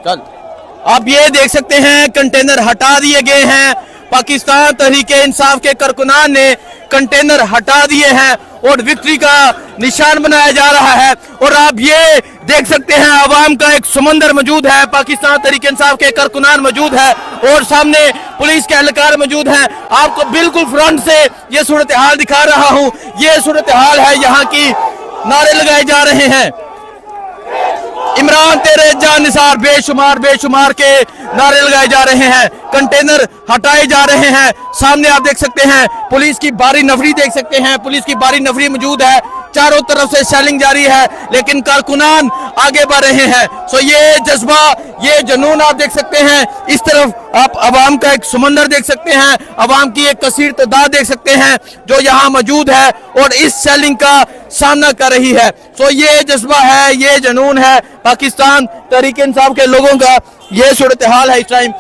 चल आप ये देख सकते हैं कंटेनर हटा दिए गए हैं। पाकिस्तान तहरीके इंसाफ के कारकुनान ने कंटेनर हटा दिए हैं और विक्ट्री का निशान बनाया जा रहा है। और आप ये देख सकते हैं आवाम का एक समंदर मौजूद है। पाकिस्तान तहरीके इंसाफ के कारकुनान मौजूद है और सामने पुलिस के एहलकार मौजूद हैं। आपको बिल्कुल फ्रंट से ये सूरत हाल दिखा रहा हूँ। ये सूरत हाल है यहाँ की। नारे लगाए जा रहे हैं, इमरान तेरे जान निसार, बेशुमार बेशुमार के नारे लगाए जा रहे हैं। कंटेनर हटाए जा रहे हैं। सामने आप देख सकते हैं पुलिस की भारी नफरी देख सकते हैं। पुलिस की भारी नफरी मौजूद है। चारों तरफ से शेलिंग जारी है लेकिन कारकुनान आगे बढ़ रहे हैं। सो ये जज्बा, ये जुनून आप देख सकते हैं। इस तरफ आप अवाम का एक समंदर देख सकते हैं। अवाम की एक कसीर तादाद देख सकते हैं जो यहाँ मौजूद है और इस शेलिंग का सामना कर रही है। सो ये जज्बा है, ये जुनून है पाकिस्तान तहरीक इंसाफ के लोगों का। ये सूरत हाल है इस टाइम।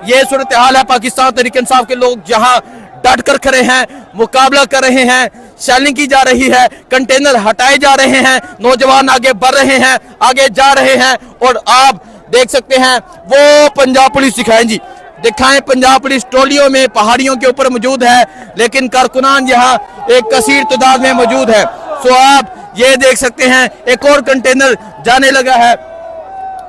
ये सूरत हाल है पाकिस्तान तहरीक इंसाफ के लोग जहां डट कर खड़े हैं, मुकाबला कर रहे हैं। शेलिंग की जा रही है, कंटेनर हटाए जा रहे हैं, नौजवान आगे बढ़ रहे हैं, आगे जा रहे हैं। और आप देख सकते हैं वो पंजाब पुलिस दिखाएं जी, दिखाएं पंजाब पुलिस ट्रॉलियों में पहाड़ियों के ऊपर मौजूद है लेकिन कारकुनान यहाँ एक कसीर तादाद में मौजूद है। सो आप ये देख सकते हैं एक और कंटेनर जाने लगा है।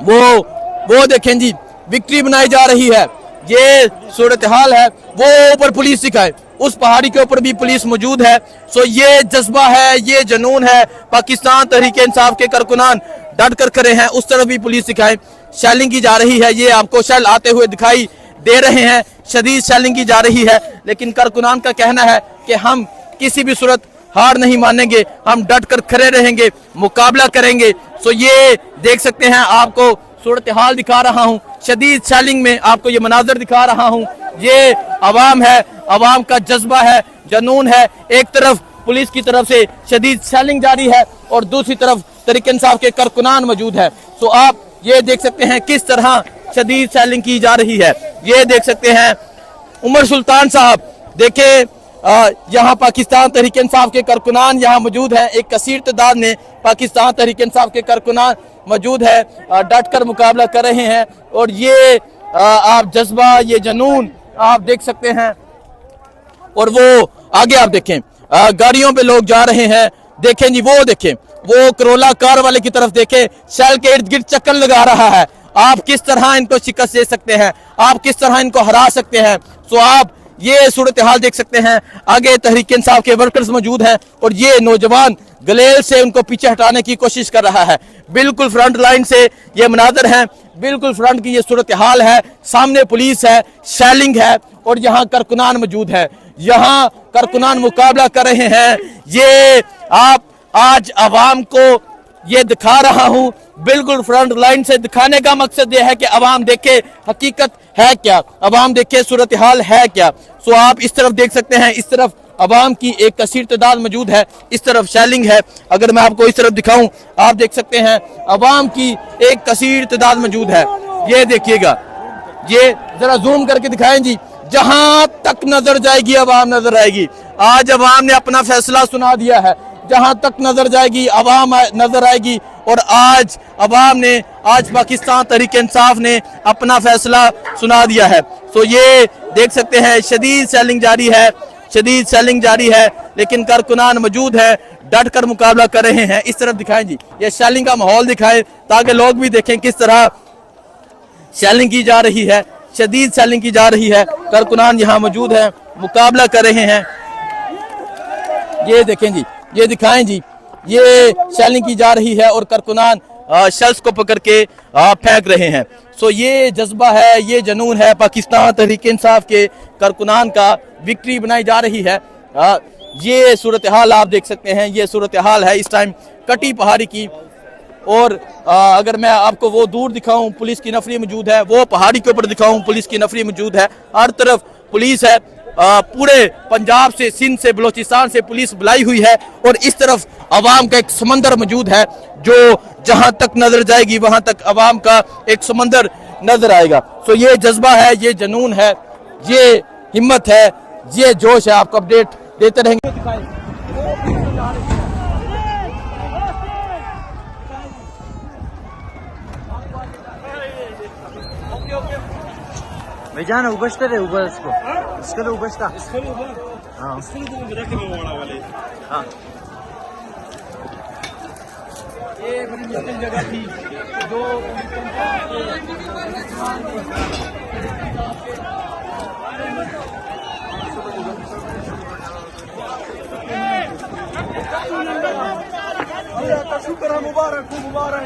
वो देखें जी, विक्ट्री बनाई जा रही है। ये सूरत हाल है। वो ऊपर पुलिस दिखाए, उस पहाड़ी के ऊपर भी पुलिस मौजूद है। सो ये जज्बा है, ये जुनून है। पाकिस्तान तहरीक इंसाफ के कारकुनान डट कर खड़े हैं। उस तरफ भी पुलिस दिखाए। शेलिंग की जा रही है। ये आपको शेल आते हुए दिखाई दे रहे हैं। शदीद शेलिंग की जा रही है लेकिन कारकुनान का कहना है कि हम किसी भी सूरत हार नहीं मानेंगे, हम डट कर खड़े रहेंगे, मुकाबला करेंगे। सो ये देख सकते हैं, आपको सूरत हाल दिखा रहा हूँ। शदीद शेलिंग में आपको ये मनाजर दिखा रहा हूँ। ये अवाम है, अवाम का जज्बा है, जुनून है। एक तरफ पुलिस की तरफ से शदीद शेलिंग जारी है और दूसरी तरफ तहरीक इंसाफ के कारकुनान मौजूद है। तो आप ये देख सकते हैं किस तरह शदीद शेलिंग की जा रही है। ये देख सकते हैं उमर सुल्तान साहब, देखे यहाँ पाकिस्तान तहरीक इंसाफ के कारकुनान यहाँ मौजूद है। एक कसीर तादाद में पाकिस्तान तहरीक इंसाफ के कारकुनान मौजूद है, डट कर मुकाबला कर रहे हैं। और ये आप जज्बा, ये जुनून आप देख सकते हैं। और वो आगे आप देखें गाड़ियों पे लोग जा रहे हैं। देखें जी, वो देखें, वो करोला कार वाले की तरफ देखें, शेल के इर्द गिर्द चक्कर लगा रहा है। आप किस तरह इनको शिकस्त दे सकते हैं, आप किस तरह इनको हरा सकते हैं। सो आप ये सूरत हाल देख सकते हैं। आगे तहरीक इंसाफ के वर्कर्स मौजूद हैं और ये नौजवान गलेल से उनको पीछे हटाने की कोशिश कर रहा है। बिल्कुल फ्रंट लाइन से ये मनाजर हैं, बिल्कुल फ्रंट की ये सूरत हाल है। सामने पुलिस है, शेलिंग है और यहाँ कारकुनान मौजूद है। यहाँ कारकुनान मुकाबला कर रहे हैं। ये आप आज अवाम को ये दिखा रहा हूँ, बिल्कुल फ्रंट लाइन से दिखाने का मकसद ये है कि अवाम देखे हकीकत है क्या, अवाम देखे सूरत हाल है क्या। सो आप इस तरफ देख सकते हैं, इस तरफ अवाम की एक कसीर तादाद मौजूद है, इस तरफ शेलिंग है। अगर मैं आपको इस तरफ दिखाऊं, आप देख सकते हैं अवाम की एक कसीर तादाद मौजूद है। ये देखिएगा, ये जरा जूम करके दिखाएं जी। जहां तक नजर जाएगी अवाम नजर आएगी। आज अवाम ने अपना फैसला सुना दिया है। जहां तक नजर जाएगी अवाम नजर आएगी। और आज अवाम ने, आज पाकिस्तान तहरीक इंसाफ ने अपना फैसला सुना दिया है। तो ये देख सकते हैं शदीद शेलिंग जारी है, शदीद शेलिंग जारी है लेकिन कारकुनान मौजूद है, डट कर मुकाबला कर रहे हैं। इस तरफ दिखाएं जी, ये शेलिंग का माहौल दिखाएं ताकि लोग भी देखें किस तरह शेलिंग की जा रही है, शदीद शेलिंग की जा रही है। कारकुनान यहाँ मौजूद है, मुकाबला कर रहे हैं। ये देखें जी, ये दिखाएं जी, ये शेलिंग की जा रही है और कारकुनान शेल्स को पकड़ के फेंक रहे हैं। सो ये जज्बा है, ये जुनून है पाकिस्तान तहरीक इंसाफ के कारकुनान का। विक्ट्री बनाई जा रही है। ये सूरत हाल आप देख सकते हैं, ये सूरत हाल है इस टाइम कटी पहाड़ी की। और अगर मैं आपको वो दूर दिखाऊं, पुलिस की नफरी मौजूद है। वो पहाड़ी के ऊपर दिखाऊं, पुलिस की नफरी मौजूद है। हर तरफ पुलिस है। पूरे पंजाब से, सिंध से, बलोचिस्तान से पुलिस बुलाई हुई है। और इस तरफ अवाम का एक समंदर मौजूद है जो जहां तक नजर जाएगी वहां तक अवाम का एक समंदर नजर आएगा। सो ये जज्बा है, ये जुनून है, ये हिम्मत है, ये जोश है। आपको अपडेट देते रहेंगे। Beycan uğraştı uğraştı. İskele uğraştı. हाँ हाँ ये बड़ी मुश्किल जगह थी जो शुक्र मुबारक मुबारक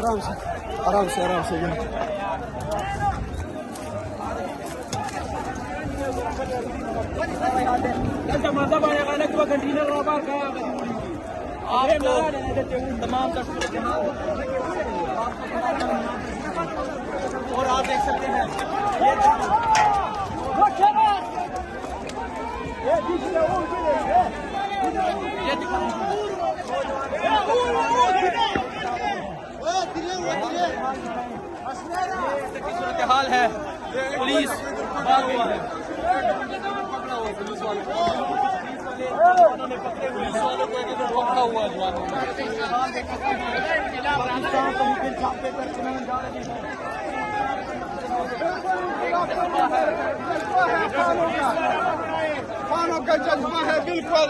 आराम से आराम से आराम से आपको तमाम और आप देख सकते हैं ये सूरत हाल है। पुलिस भाग गई है। पुलिस वालों को पकड़ा हुआ खानों का जज्बा है बिल्कुल।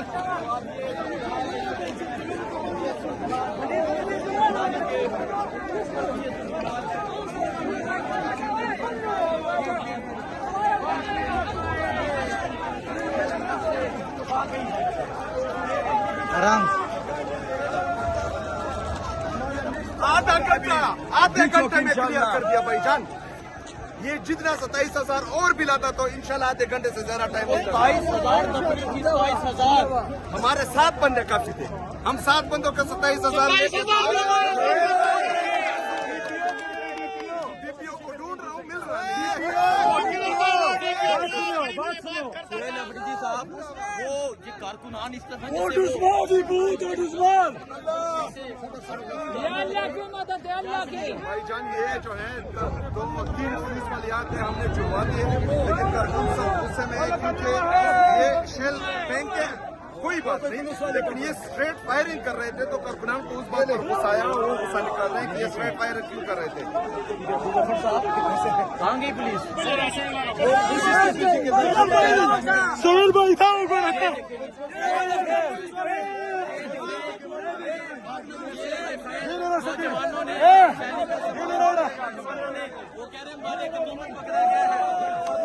आराम आधे घंटे में क्लियर कर दिया भाईजान। ये जितना 27,000 और भी लाता तो इंशाल्लाह आधे घंटे से ज्यादा टाइम लगता। 22,000 हमारे 7 बंदे काफी थे। हम 7 बंदों का 27,000 डीपीओ को ढूंढ रहा हूँ, मिल रहा है। सुहेल अफरीदी साहब वो ये कारकुनान इस तरह भाईजान ये जो है 2-3 पुलिस वाले आते हैं, हमने छुड़वा दिए, लेकिन कारकुन सब गुस्से में क्योंकि ये शेल फेंक के कोई बात नहीं, लेकिन ये स्ट्रेट फायरिंग कर रहे थे तो कारकुनान को उस बात पर गुस्सा आया और वो गुस्सा निकाल रहे हैं कि ये स्ट्रेट फायरिंग क्यों कर रहे थे। कहाँ गई पुलिस? सोहेल भाई था जवानों ने वो कह रहे हैं हमारे कमीना पकड़ा गया है।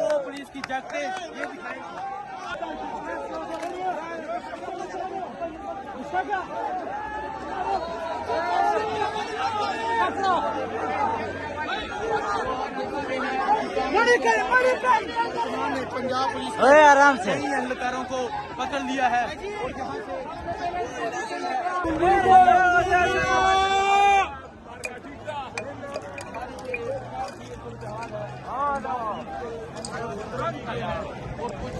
वो पुलिस की जैकेटें ये दिखाई पंजाब पुलिस ओए आराम से ने एहलकारों को पकड़ लिया है और कुछ